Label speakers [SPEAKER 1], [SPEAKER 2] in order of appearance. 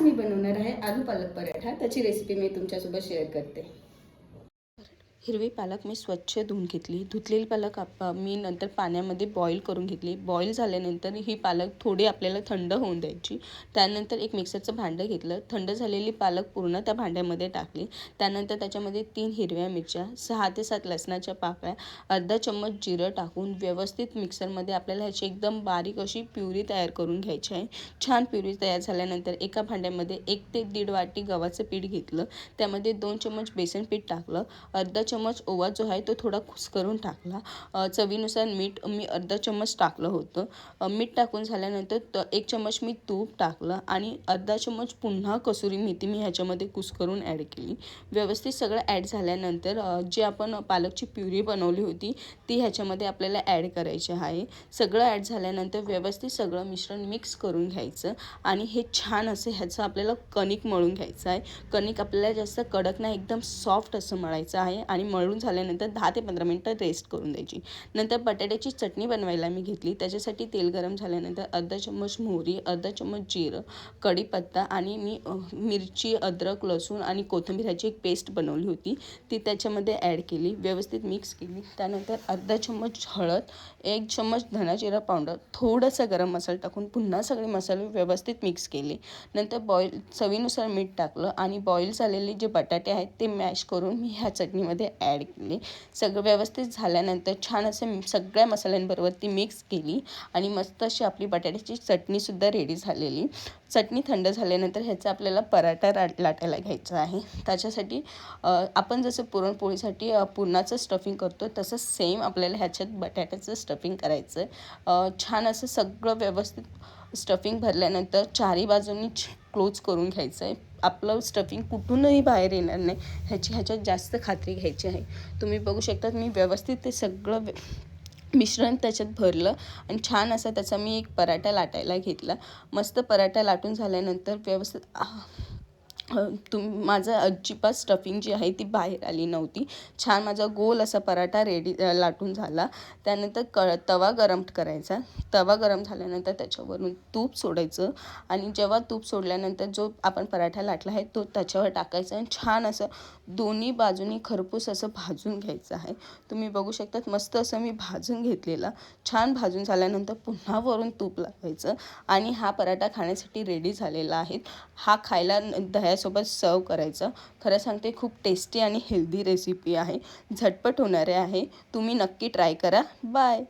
[SPEAKER 1] मी बनवणार आहे आलू पालक पराठा। त्याची रेसिपी मी तुमच्यासोबत शेअर करते। हिरवी पालक मी स्वच्छ धुवून घेतली। धुतलेली पालक मी नंतर पाण्यामध्ये बॉईल करून घेतली। बॉईल झाल्यानंतर ही पालक थोडी आपल्याला थंड होऊन द्यायची। त्यानंतर एक मिक्सरचं भांडं घेतलं। थंड झालेली पालक पूर्ण त्या भांड्यामध्ये टाकली। त्यानंतर त्याच्यामध्ये 3 हिरव्या मिरच्या, 6 ते 7 लसणाच्या पाकळ्या, अर्धा चम्मच जिरं टाकून व्यवस्थित मिक्सरमध्ये आपल्याला ह्याची एकदम बारीक अशी प्युरी तयार करून घ्यायची आहे। छान प्युरी तयार झाल्यानंतर एका भांड्यामध्ये 1 ते 1.5 वाटी गव्हाचं पीठ घेतलं। त्यामध्ये 2 चम्मच बेसन पीठ टाकलं। अर्धा चम्मच ओवा जो आहे तो थोडा कुस्करून टाकला। चवीनुसार मीठ मी अर्धा चम्मच टाकलं होतं। मीठ टाकून झाल्यानंतर 1 चम्मच मी तूप टाकलं आणि अर्धा चम्मच पुन्हा कसुरी मेथी मी ह्याच्यामध्ये कुस्करून ॲड केली। व्यवस्थित सगळं ॲड झाल्यानंतर जी आपण पालकची प्युरी बनवली होती ती ह्याच्यामध्ये आपल्याला ॲड करायची आहे। सगळं ॲड झाल्यानंतर व्यवस्थित सगळं मिश्रण मिक्स करून घ्यायचं आणि हे छान असं ह्याचं आपल्याला कणिक मळून घ्यायचं आहे। कणिक आपल्याला जास्त कडक नाही, एकदम सॉफ्ट असं मळायचं आहे आणि मळून झाल्यानंतर 10 ते 15 मिनिटं रेस्ट करून द्यायची। नंतर बटाट्याची चटणी बनवायला मी घेतली। त्याच्यासाठी तेल गरम झाल्यानंतर अर्धा चम्मच मोहरी, अर्धा चम्मच जिरं, कढीपत्ता आणि मी मिरची, अद्रक, लसूण आणि कोथिंबीर ह्याची एक पेस्ट बनवली होती ती त्याच्यामध्ये ॲड केली। व्यवस्थित मिक्स केली। त्यानंतर अर्धा चम्मच हळद, 1 चम्मच धना जिरा पावडर, थोडासा गरम मसाला टाकून पुन्हा सगळे मसाले व्यवस्थित मिक्स केले। नंतर चवीनुसार मीठ टाकलं आणि बॉईल झालेले जे बटाटे आहेत ते मॅश करून मी ह्या चटणीमध्ये ॲड केले। सगळं व्यवस्थित झाल्यानंतर छान असे सगळ्या मसाल्यांबरोबर ती मिक्स केली आणि मस्त अशी आपली बटाट्याची चटणीसुद्धा रेडी झालेली। चटणी थंड झाल्यानंतर ह्याचा आपल्याला पराठा लाटायला घ्यायचा आहे। त्याच्यासाठी आपण जसं पुरणपोळीसाठी पुरणाचं स्टफिंग करतो तसं सेम आपल्याला ह्याच्यात बटाट्याचं स्टफिंग करायचं आहे। छान असं सगळं व्यवस्थित स्टफिंग भरल्यानंतर चारही बाजूंनी क्लोज करून घ्यायचं आहे। आपलं स्टफिंग कुठूनही बाहेर येणार नाही ह्याच्यात जास्त खात्री घ्यायची आहे। तुम्ही बघू शकता मी व्यवस्थित ते सगळं मिश्रण त्याच्यात भरलं आणि छान असा त्याचा मी एक पराठा लाटायला घेतला। मस्त पराठा लाटून झाल्यानंतर व्यवस्थित माझं अजिबात स्टफिंग जी आहे ती बाहेर आली नव्हती। छान माझा गोल असा पराठा रेडी लाटून झाला। त्यानंतर तवा गरम करायचा। तवा गरम झाल्यानंतर त्याच्यावरून तूप सोडायचं आणि जेव्हा तूप सोडल्यानंतर जो आपण पराठा लाटला आहे तो त्याच्यावर टाकायचा आणि छान असं दोन्ही बाजूनी खरपूस असं भाजून घ्यायचं आहे। तुम्ही बघू शकता मस्त असं मी भाजून घेतलेला। छान भाजून झाल्यानंतर पुन्हा वरून तूप लावायचं आणि हा पराठा खाण्यासाठी रेडी झालेला आहे। हा खायला दह्यासोबत सर्व करायचा। खरं सांगते खूप टेस्टी आणि हेल्दी रेसिपी आहे, झटपट होणारे आहे। तुम्ही नक्की ट्राय करा। बाय।